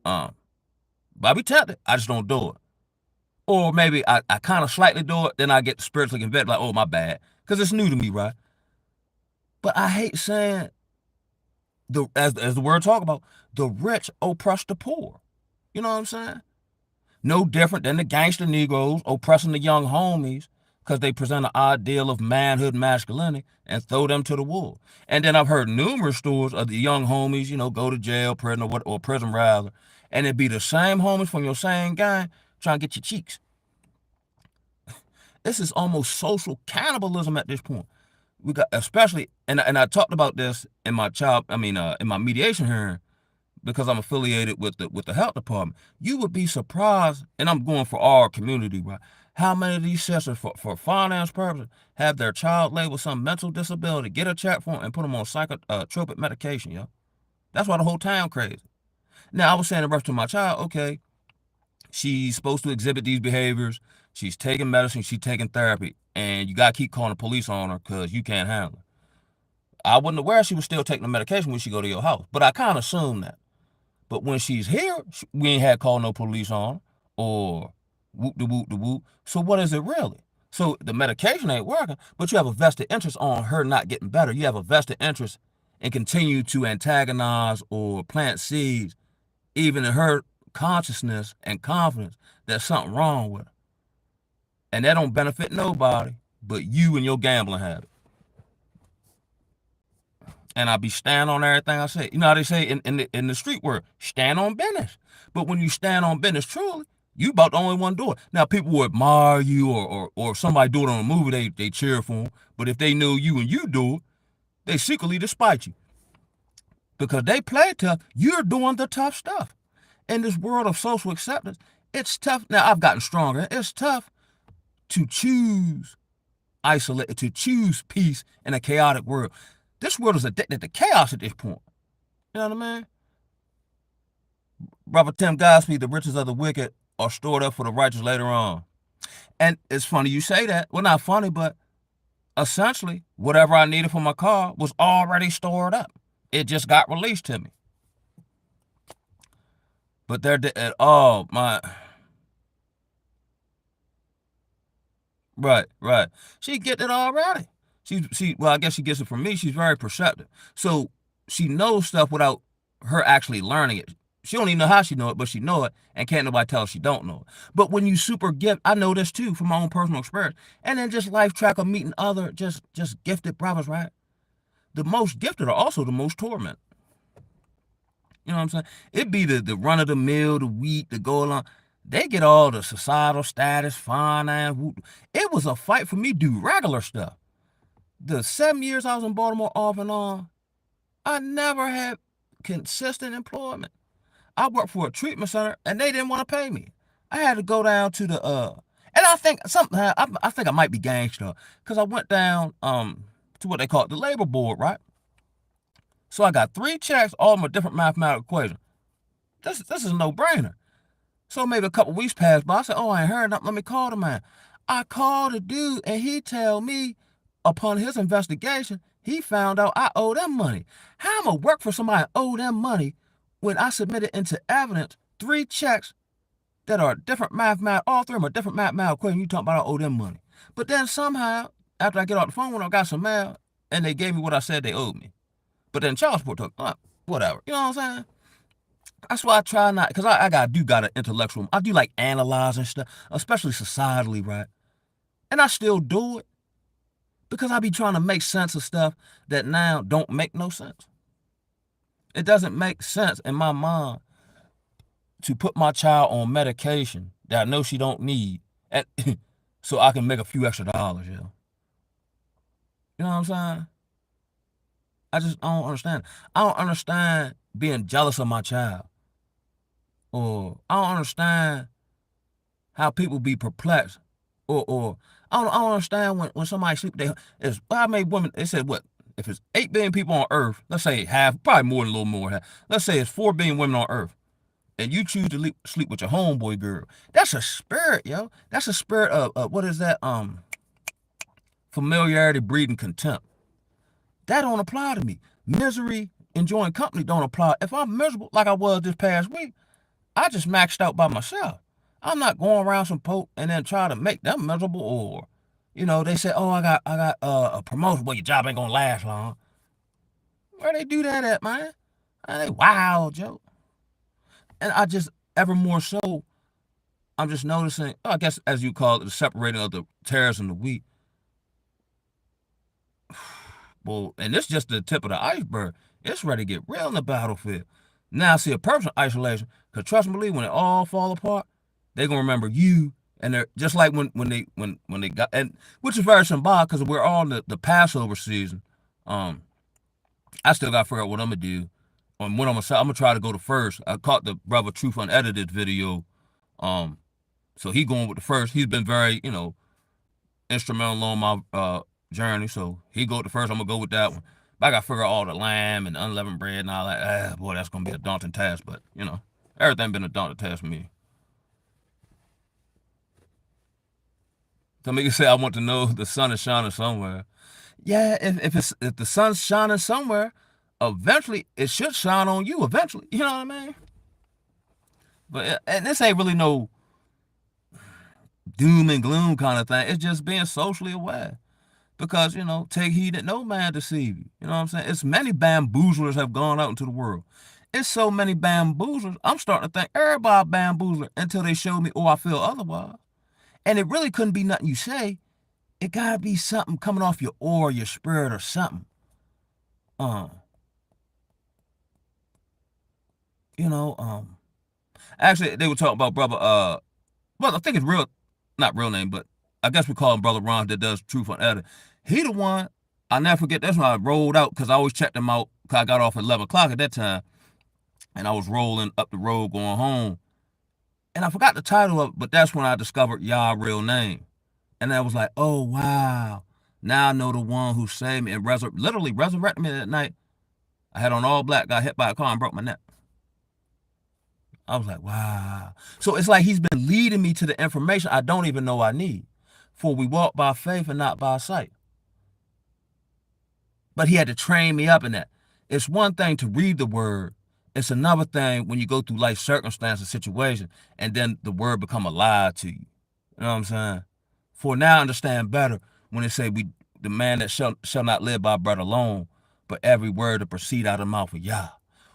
Um, but I be tempted. I just don't do it. Or maybe I kind of slightly do it, then I get spiritually convicted, like, oh, my bad. Because it's new to me, right? But I hate saying, as the word talk about, the rich oppress the poor. You know what I'm saying? No different than the gangster Negroes oppressing the young homies because they present an ideal of manhood masculinity and throw them to the wolves. And then I've heard numerous stories of the young homies, go to jail, prison, or prison rather, and it be the same homies from your same gang trying to get your cheeks. This is almost social cannibalism at this point. We got especially, and I talked about this in my in my mediation hearing because I'm affiliated with the health department. You would be surprised, and I'm going for our community, right? How many of these sisters, for finance purposes, have their child labeled with some mental disability, get a check for them, and put them on psychotropic medication, yo. That's why the whole town crazy. Now I was saying in reference to my child, okay, she's supposed to exhibit these behaviors. She's taking medicine. She's taking therapy. And you got to keep calling the police on her because you can't handle it. I wasn't aware she was still taking the medication when she go to your house, but I kind of assumed that. But when she's here, we ain't had called no police on her or whoop de whoop de whoop. So what is it really? So the medication ain't working, but you have a vested interest on her not getting better. You have a vested interest in continue to antagonize or plant seeds, even in her consciousness and confidence that something wrong with her. And that don't benefit nobody but you and your gambling habit. And I be standing on everything I say. You know how they say in the street word, stand on business. But when you stand on business truly, you about the only one do it. Now people will admire you or if somebody do it on a movie, they cheer for them. But if they know you and you do it, they secretly despise you. Because they play tough, you're doing the tough stuff. In this world of social acceptance, it's tough. Now I've gotten stronger. It's tough to choose isolate, to choose peace in a chaotic world. This world is addicted to chaos at this point. You know what I mean? Robert Tim Godspeed, the riches of the wicked are stored up for the righteous later on. And it's funny you say that. Well, not funny, but essentially, whatever I needed for my car was already stored up. It just got released to me. But they're oh my. Right. She get it already. Well, I guess she gets it from me. She's very perceptive. So she knows stuff without her actually learning it. She don't even know how she know it, but she know it, and can't nobody tell her she don't know it. But when you super gift, I know this too from my own personal experience, and then just life track of meeting other just gifted brothers, right? The most gifted are also the most tormented. You know what I'm saying? It be the run of the mill, the weak, the go along. They get all the societal status, finance. It was a fight for me to do regular stuff. The 7 years I was in Baltimore off and on, I never had consistent employment. I worked for a treatment center and they didn't want to pay me. I had to go down to the and I think something I think I might be gangster because I went down to what they call the labor board, right? So I got 3 checks, all of them a different mathematical equation. This is a no-brainer. So maybe a couple weeks passed by. I said, oh, I ain't heard nothing. Let me call the man. I called the dude, and he tell me, upon his investigation, he found out I owe them money. How am I work for somebody and owe them money when I submitted into evidence 3 checks that are different mathematical, all 3 of them are different mathematical equations. You talking about I owe them money. But then somehow, after I get off the phone, when I got some mail, and they gave me what I said they owed me. But then child support took, whatever. You know what I'm saying? That's why I try not, because I got an intellectual, I do like analyzing stuff, especially societally, right? And I still do it because I be trying to make sense of stuff that now don't make no sense. It doesn't make sense in my mind to put my child on medication that I know she don't need and, so I can make a few extra dollars, yo. You know what I'm saying? I don't understand. I don't understand being jealous of my child. Or I don't understand how people be perplexed. Or I don't understand when somebody sleep there. How many women, they said what? If it's 8 billion people on earth, let's say half, probably more than a little more than half. Let's say it's 4 billion women on earth. And you choose to sleep with your homeboy girl. That's a spirit, yo. That's a spirit of what is that? Familiarity breeding contempt. That don't apply to me. Misery, enjoying company don't apply. If I'm miserable like I was this past week, I just maxed out by myself. I'm not going around some poke and then try to make them miserable or, they say, oh, I got a promotion. Well, your job ain't gonna last long. Where they do that at, man? They wild, Joe. And I just ever more so, I'm just noticing. I guess as you call it, the separating of the tares and the wheat. Well, and this is just the tip of the iceberg. It's ready to get real in the battlefield. Now I see a personal isolation. Cause trust me, when it all fall apart, they're gonna remember you. And they're just like when they got, and which is very symbolic because we're all in the Passover season. I still got to figure out what I'm gonna do. On when I'm gonna try to go to first. I caught the brother Truth Unedited video. So he going with the first. He's been very instrumental on my journey. So he go to first. I'm gonna go with that one. But I got to figure out all the lamb and unleavened bread and all that. Boy, that's gonna be a daunting task. But everything been a daunting task for me. So make you say I want to know the sun is shining somewhere. Yeah, if the sun's shining somewhere, eventually it should shine on you. Eventually, you know what I mean? But and this ain't really no doom and gloom kind of thing. It's just being socially aware. Because, take heed that no man deceive you. You know what I'm saying? It's many bamboozlers have gone out into the world. It's so many bamboozlers. I'm starting to think everybody bamboozler until they show me or I feel otherwise. And it really couldn't be nothing you say. It gotta be something coming off your aura, your spirit, or something. Um, you know, actually they were talking about brother well, I think it's real, not real name, but I guess we call him Brother Ron that does Truth on Edit. He the one, I never forget, that's when I rolled out, because I always checked him out, because I got off at 11 o'clock at that time, and I was rolling up the road going home. And I forgot the title of it, but that's when I discovered Yah's real name. And I was like, oh, wow. Now I know the one who saved me and literally resurrected me that night. I had on all black, got hit by a car and broke my neck. I was like, wow. So it's like he's been leading me to the information I don't even know I need. For we walk by faith and not by sight. But he had to train me up in that. It's one thing to read the word. It's another thing when you go through life circumstances, situations, and then the word become alive to you. You know what I'm saying? For now I understand better when they say the man that shall not live by bread alone, but every word that proceed out of the mouth of Yah.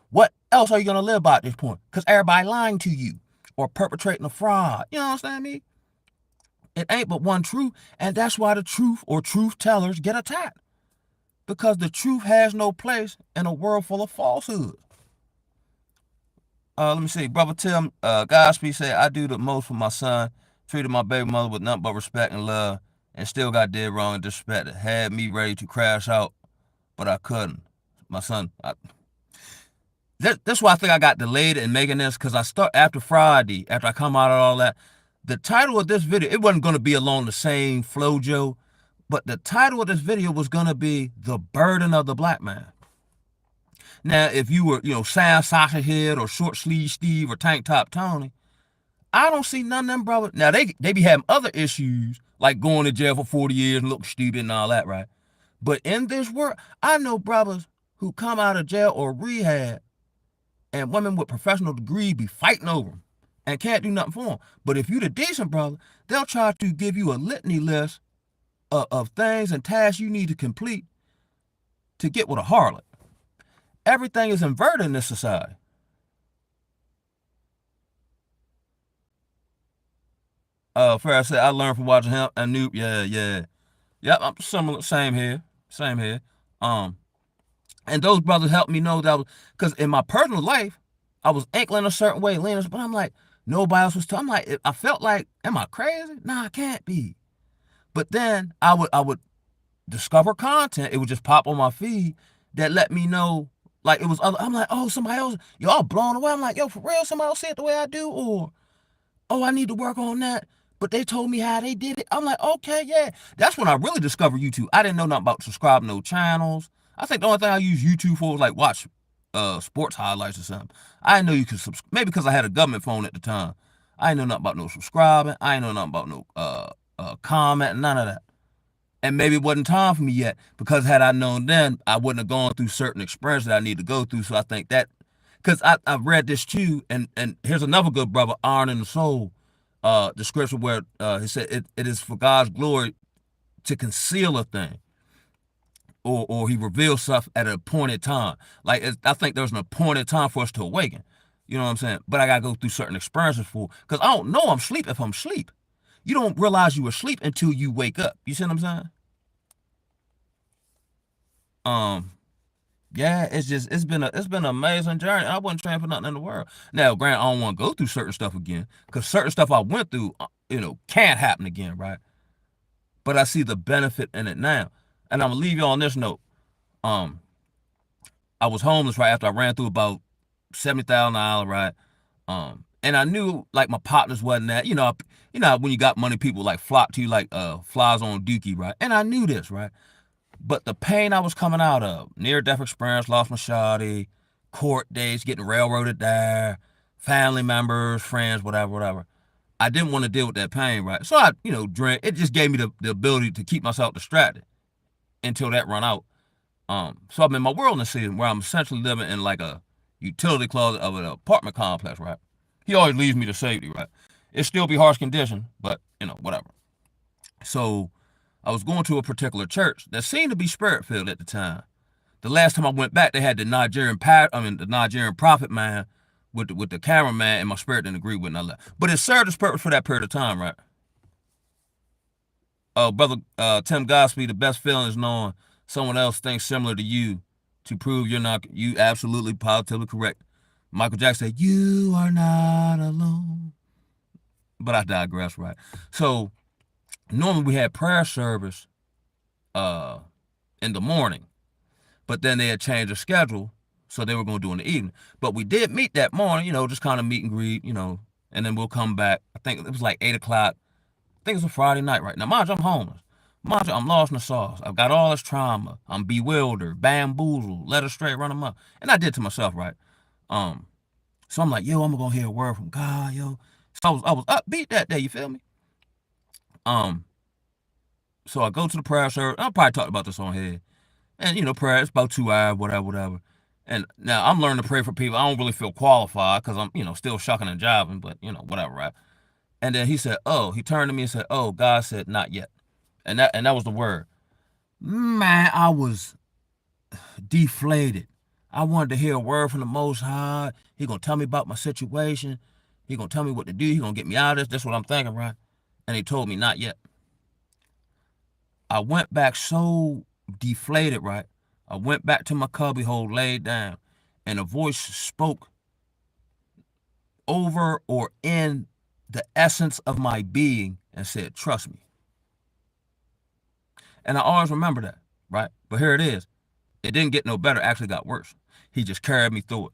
What else are you gonna live by at this point? Because everybody lying to you or perpetrating a fraud. You know what I'm saying? It ain't but one truth, and that's why the truth or truth tellers get attacked. Because the truth has no place in a world full of falsehood. Let me see. Brother Tim Godspeed said, I do the most for my son. Treated my baby mother with nothing but respect and love, and still got dead wrong and disrespected. Had me ready to crash out, but I couldn't. My son, that's why I think I got delayed in making this, because I start after Friday, after I come out of all that. The title of this video, it wasn't going to be along the same flow, Joe, but the title of this video was going to be The Burden of the Black Man. Now, if you were, Sam Sasha Head or Short Sleeve Steve or Tank Top Tony, I don't see none of them brothers. Now, they be having other issues, like going to jail for 40 years and look stupid and all that, right? But in this world, I know brothers who come out of jail or rehab, and women with professional degrees be fighting over them and can't do nothing for them. But if you the decent brother, they'll try to give you a litany list of things and tasks you need to complete to get with a harlot. Everything is inverted in this society. Farrah said, I learned from watching him and Noob. Yeah. Yep, I'm similar, same here. Same here. And those brothers helped me know that because in my personal life, I was ankling a certain way, leaning, but I'm like, nobody else was telling. I'm like, I felt like, am I crazy? Nah, I can't be. But then I would discover content. It would just pop on my feed that let me know, like, it was other. I'm like, oh, somebody else, y'all blown away. I'm like, yo, for real, somebody else see it the way I do, or oh, I need to work on that. But they told me how they did it. I'm like, okay, yeah. That's when I really discovered YouTube. I didn't know nothing about subscribing to no channels. I think the only thing I use YouTube for was like watch sports highlights or something. I didn't know you could subscribe. Maybe because I had a government phone at the time. I didn't know nothing about no subscribing. I didn't know nothing about no comment, none of that. And maybe it wasn't time for me yet, because had I known then, I wouldn't have gone through certain experiences that I need to go through. So I think that, because I've read this too, and here's another good brother, Iron in the Soul, the scripture where he said it is for God's glory to conceal a thing, or he reveals stuff at an appointed time. Like, I think there's an appointed time for us to awaken. You know what I'm saying? But I gotta go through certain experiences because I don't know I'm asleep if I'm asleep. You don't realize you were asleep until you wake up. You see what I'm saying? Um, yeah, it's been an amazing journey. I wouldn't trade for nothing in the world. Now, granted, I don't want to go through certain stuff again, because certain stuff I went through, can't happen again, right? But I see the benefit in it now. And I'm gonna leave you on this note. Um, I was homeless right after I ran through about $70,000, right? And I knew like my partners wasn't that. When you got money, people like flock to you like flies on dookie, right? And I knew this, right? But the pain I was coming out of, near-death experience, lost my shawty, court dates, getting railroaded there, family members, friends, whatever. I didn't want to deal with that pain, right? So I, drank. It just gave me the ability to keep myself distracted until that run out. So I'm in my wilderness season where I'm essentially living in like a utility closet of an apartment complex, right? He always leads me to safety, right? It still be harsh condition, but whatever. So I was going to a particular church that seemed to be spirit filled at the time. The last time I went back, they had the Nigerian prophet man with the cameraman, and my spirit didn't agree with it, and I left. But it served its purpose for that period of time, right? Brother Tim Godspeed, the best feeling is knowing someone else thinks similar to you to prove you absolutely positively correct. Michael Jackson said, "You are not alone." But I digress, right? So normally we had prayer service uh in the morning, but then they had changed the schedule, so they were going to do in the evening. But we did meet that morning, just kind of meet and greet, and then we'll come back. I think it was like 8 o'clock. I think it's a Friday night right now. Mind you, I'm homeless. Mind you, I'm lost in the sauce. I've got all this trauma. I'm bewildered, bamboozled, led astray, run amok. And I did to myself, right? So I'm like, yo, I'm gonna hear a word from God, yo. So I was upbeat that day, you feel me? Um, so I go to the prayer service. I'll probably talk about this on here. And prayer, it's about 2 hours, whatever, whatever. And now I'm learning to pray for people. I don't really feel qualified because I'm, still shucking and jiving, but whatever, right? And then he turned to me and said, "Oh, God said not yet." And that was the word. Man, I was deflated. I wanted to hear a word from the Most High. He gonna tell me about my situation. He gonna tell me what to do. He gonna get me out of this. That's what I'm thinking, right? And he told me not yet. I went back so deflated, right? I went back to my cubbyhole, laid down, and a voice spoke over or in the essence of my being and said, "Trust me." And I always remember that, right? But here it is. It didn't get no better, actually got worse. He just carried me through it.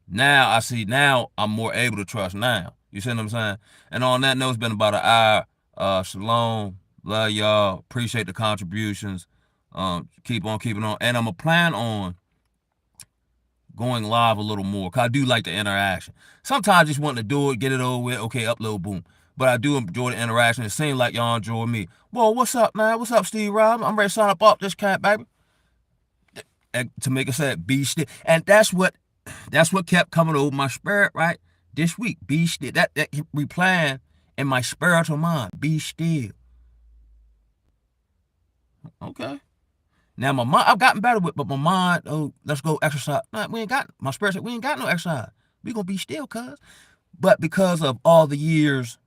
Now I see, now I'm more able to trust now. You see what I'm saying? And on that note, it's been about an hour. Shalom. Love y'all. Appreciate the contributions. Keep on keeping on. And I'm going to plan on going live a little more because I do like the interaction. Sometimes I just want to do it, get it over with. Okay, upload, boom. But I do enjoy the interaction. It seems like y'all enjoy me. Well, what's up, man? What's up, Steve Rob? I'm ready to sign up off this camp, baby. And Tamika said, "Be still." And that's what kept coming over my spirit, right? This week, be still. That replying in my spiritual mind, be still. Okay. Now my mind, I've gotten better with, but my mind, oh, let's go exercise. No, my spirit said, we ain't got no exercise. We gonna be still, cuz. But because of all the years,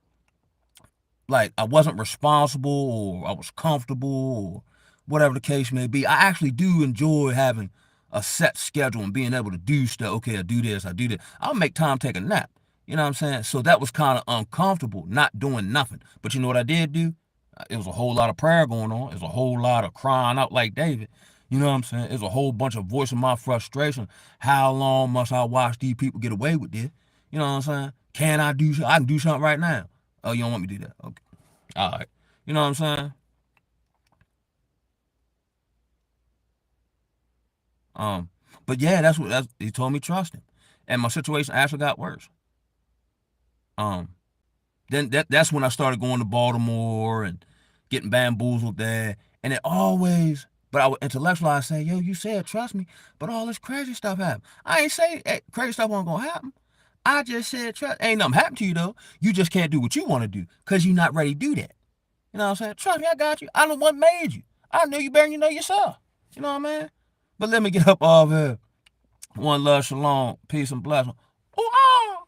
like I wasn't responsible or I was comfortable or whatever the case may be, I actually do enjoy having a set schedule and being able to do stuff. Okay, I do this, I do that. I'll make time take a nap. You know what I'm saying? So that was kind of uncomfortable, not doing nothing. But you know what I did do? It was a whole lot of prayer going on. It was a whole lot of crying out like David. You know what I'm saying? It was a whole bunch of voicing my frustration. How long must I watch these people get away with this? You know what I'm saying? I can do something right now. Oh, you don't want me to do that? Okay. All right. You know what I'm saying? Um, but yeah, he told me trust him. And my situation actually got worse. Um, then that's when I started going to Baltimore and getting bamboozled there. And it always, but I would intellectualize, say, yo, you said trust me, but all this crazy stuff happened. I ain't say crazy stuff wasn't gonna happen. I just said trust. Ain't nothing happened to you though. You just can't do what you want to do because you're not ready to do that. You know what I'm saying? Trust me, I got you. I know what made you. I know you better than you know yourself. You know what I mean? But let me get up off here. One love, shalom, peace and blessing. Ooh, ah!